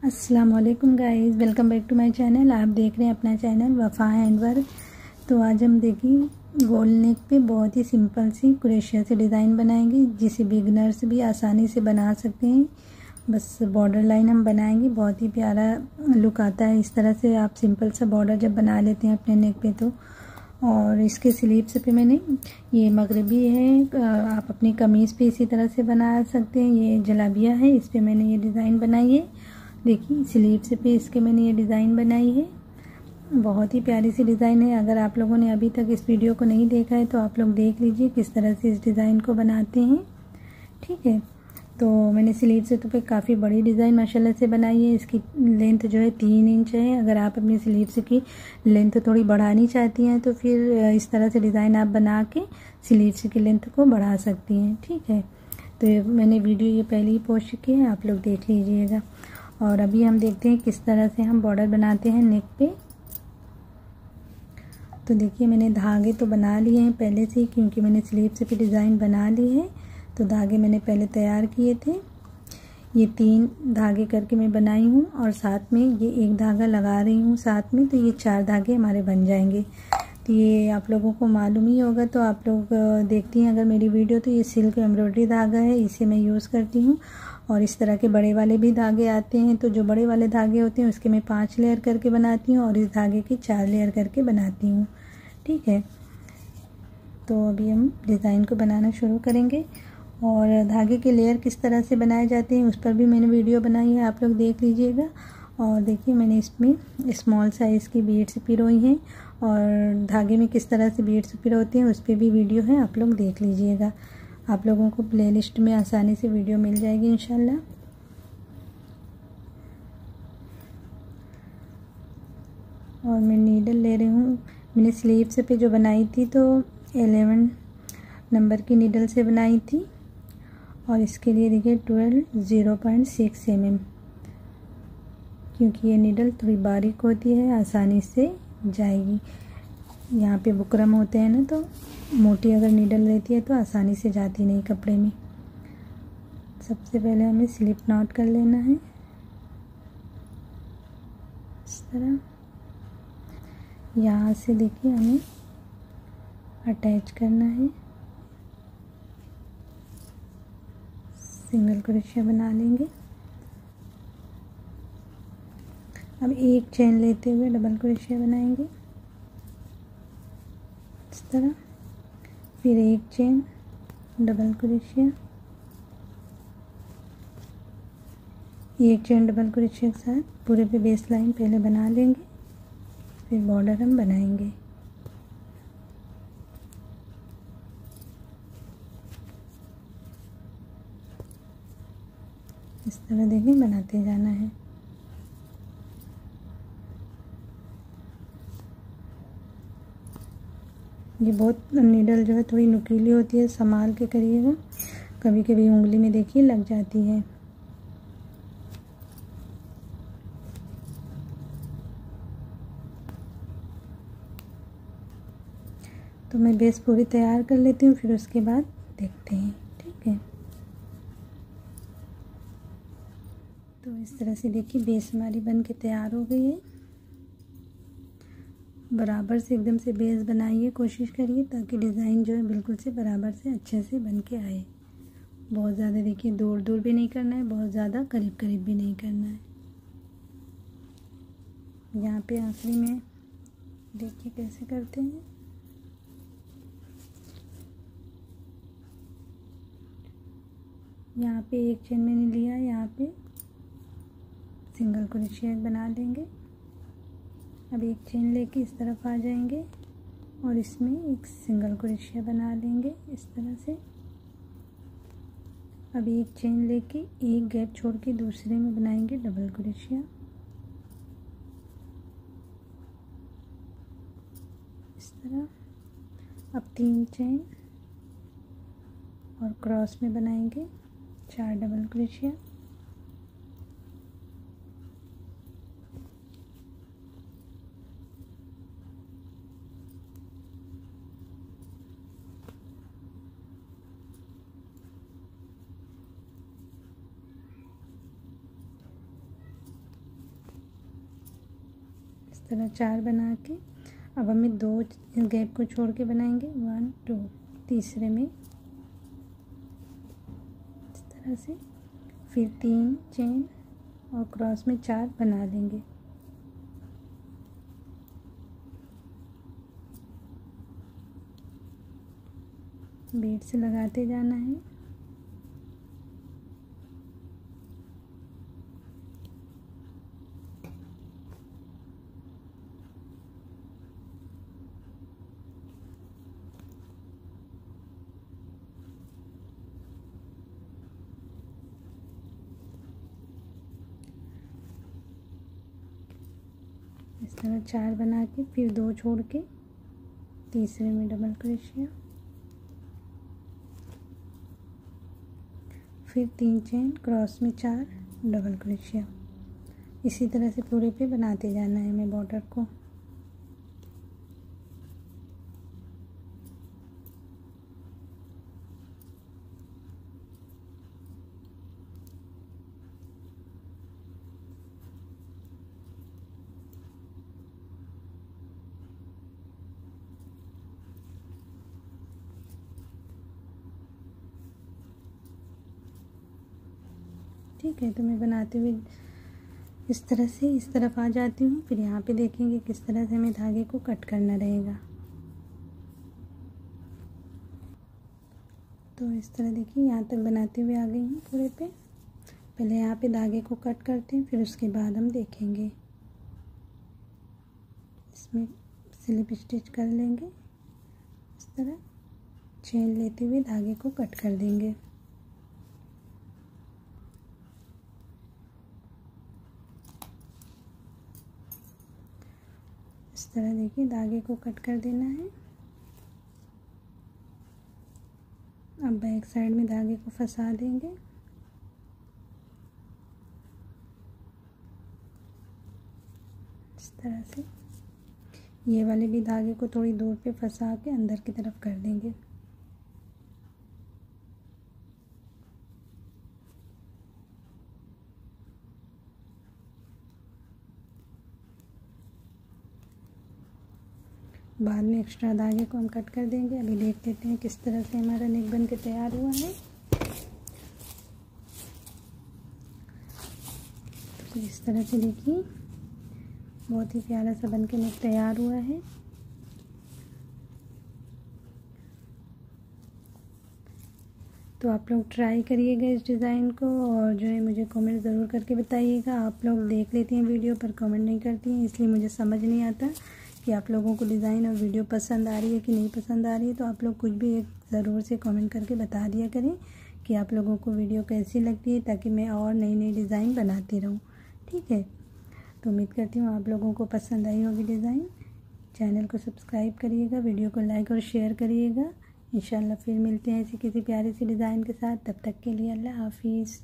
अस्सलाम वालेकुम guys, welcome back to my channel. आप देख रहे हैं अपना चैनल वफ़ा हैंडवर्क। तो आज हम देखिए गोल नेक पे बहुत ही सिंपल सी क्रोशिया से डिज़ाइन बनाएंगे, जिसे बिगनर्स भी आसानी से बना सकते हैं। बस बॉर्डर लाइन हम बनाएंगे, बहुत ही प्यारा लुक आता है इस तरह से। आप सिंपल सा बॉर्डर जब बना लेते हैं अपने नेक पे तो। और इसके स्लीव्स पे मैंने ये मगरबी है, आप अपनी कमीज़ पे इसी तरह से बना सकते हैं। ये जलाबिया है, इस पे मैंने ये डिज़ाइन बनाई है। देखिए स्लीव्स पे इसके मैंने ये डिज़ाइन बनाई है, बहुत ही प्यारी सी डिज़ाइन है। अगर आप लोगों ने अभी तक इस वीडियो को नहीं देखा है तो आप लोग देख लीजिए किस तरह से इस डिज़ाइन को बनाते हैं। ठीक है, तो मैंने स्लीव्स तो पे काफ़ी बड़ी डिज़ाइन माशाल्लाह से बनाई है। इसकी लेंथ जो है 3 इंच है। अगर आप अपनी स्लीव्स की लेंथ थोड़ी बढ़ानी चाहती हैं तो फिर इस तरह से डिज़ाइन आप बना के स्लीव्स की लेंथ को बढ़ा सकती हैं। ठीक है, तो मैंने वीडियो ये पहले ही पोस्ट की है, आप लोग देख लीजिएगा। और अभी हम देखते हैं किस तरह से हम बॉर्डर बनाते हैं नेक पे। तो देखिए मैंने धागे तो बना लिए हैं पहले से ही, क्योंकि मैंने स्लीव्स पे डिज़ाइन बना ली है। तो धागे मैंने पहले तैयार किए थे। ये 3 धागे करके मैं बनाई हूँ और साथ में ये एक धागा लगा रही हूँ साथ में, तो ये 4 धागे हमारे बन जाएंगे। तो ये आप लोगों को मालूम ही होगा, तो आप लोग देखती हैं अगर मेरी वीडियो, तो ये सिल्क एम्ब्रॉयडरी धागा है, इसे मैं यूज़ करती हूँ। और इस तरह के बड़े वाले भी धागे आते हैं, तो जो बड़े वाले धागे होते हैं उसके मैं 5 लेयर करके बनाती हूँ और इस धागे की 4 लेयर करके बनाती हूँ। ठीक है, तो अभी हम डिज़ाइन को बनाना शुरू करेंगे। और धागे के लेयर किस तरह से बनाए जाते हैं उस पर भी मैंने वीडियो बनाई है, आप लोग देख लीजिएगा। और देखिए मैंने इसमें स्मॉल साइज़ की बीड्स पिरोई हैं और धागे में किस तरह से बीड्स पिरोते हैं उस पर भी वीडियो है, आप लोग देख लीजिएगा। आप लोगों को प्लेलिस्ट में आसानी से वीडियो मिल जाएगी इंशाल्लाह। और मैं नीडल ले रही हूँ, मैंने स्लीव्स पे जो बनाई थी तो 11 नंबर की नीडल से बनाई थी। और इसके लिए देखिए 0.6 mm, क्योंकि ये नीडल थोड़ी बारीक होती है, आसानी से जाएगी। यहाँ पे बुकरम होते हैं ना, तो मोटी अगर नीडल रहती है तो आसानी से जाती नहीं कपड़े में। सबसे पहले हमें स्लिप नॉट कर लेना है इस तरह। यहाँ से देखिए हमें अटैच करना है, सिंगल क्रोशिया बना लेंगे। अब एक चेन लेते हुए डबल क्रोशिया बनाएंगे इस तरह, फिर एक चेन डबल क्रोशिया, एक चेन डबल क्रोशिया के साथ पूरे पे बेस लाइन पहले बना लेंगे, फिर बॉर्डर हम बनाएंगे। इस तरह देखिए बनाते जाना है। ये बहुत नीडल जो है थोड़ी नुकीली होती है, संभाल के करिएगा, कभी कभी उंगली में देखिए लग जाती है। तो मैं बेस पूरी तैयार कर लेती हूँ, फिर उसके बाद देखते हैं। ठीक है, तो इस तरह से देखिए बेस हमारी बन के तैयार हो गई है। बराबर से एकदम से बेस बनाइए, कोशिश करिए ताकि डिज़ाइन जो है बिल्कुल से बराबर से अच्छे से बन के आए। बहुत ज़्यादा देखिए दूर दूर भी नहीं करना है, बहुत ज़्यादा करीब करीब भी नहीं करना है। यहाँ पे आखिरी में देखिए कैसे करते हैं। यहाँ पे एक चेन मैंने लिया, यहाँ पे सिंगल क्रोशिया बना देंगे। अब एक चेन लेके इस तरफ आ जाएंगे और इसमें एक सिंगल क्रोशिया बना लेंगे इस तरह से। अब एक चेन लेके एक गैप छोड़ के दूसरे में बनाएंगे डबल क्रोशिया इस तरह। अब 3 चेन और क्रॉस में बनाएंगे 4 डबल क्रोशिया। तरह 4 बना के अब हमें 2 गैप को छोड़ के बनाएंगे 1 2, तीसरे में इस तरह से, फिर 3 चेन और क्रॉस में 4 बना लेंगे। बीड से लगाते जाना है। इस तरह 4 बना के फिर 2 छोड़ के तीसरे में डबल क्रोशिया, फिर 3 चेन क्रॉस में 4 डबल क्रोशिया। इसी तरह से पूरे पे बनाते जाना है हमें बॉर्डर को। ठीक है, तो मैं बनाते हुए इस तरह से इस तरफ आ जाती हूँ। फिर यहाँ पे देखेंगे किस तरह से हमें धागे को कट करना रहेगा। तो इस तरह देखिए यहाँ तक बनाते हुए आ गई हूँ पूरे पे। पहले यहाँ पे धागे को कट करते हैं, फिर उसके बाद हम देखेंगे। इसमें स्लिप स्टिच कर लेंगे, इस तरह चेन लेते हुए धागे को कट कर देंगे। इस तरह देखिए धागे को कट कर देना है। अब बैक साइड में धागे को फंसा देंगे। इस तरह से ये वाले भी धागे को थोड़ी दूर पे फंसा के अंदर की तरफ कर देंगे। बाद में एक्स्ट्रा धागे को हम कट कर देंगे। अभी देख लेते हैं किस तरह से हमारा नेक बन के तैयार हुआ है। तो इस तरह से देखिए बहुत ही प्यारा सा बन के नेक तैयार हुआ है। तो आप लोग ट्राई करिएगा इस डिज़ाइन को और जो है मुझे कमेंट ज़रूर करके बताइएगा। आप लोग देख लेती हैं वीडियो पर कमेंट नहीं करती हैं, इसलिए मुझे समझ नहीं आता कि आप लोगों को डिज़ाइन और वीडियो पसंद आ रही है कि नहीं पसंद आ रही है। तो आप लोग कुछ भी एक ज़रूर से कमेंट करके बता दिया करें कि आप लोगों को वीडियो कैसी लगती है, ताकि मैं और नई नई डिज़ाइन बनाती रहूँ। ठीक है, तो उम्मीद करती हूँ आप लोगों को पसंद आई होगी डिज़ाइन। चैनल को सब्सक्राइब करिएगा, वीडियो को लाइक और शेयर करिएगा। इंशाल्लाह फिर मिलते हैं ऐसी किसी प्यारी सी डिज़ाइन के साथ। तब तक के लिए अल्लाह हाफिज़।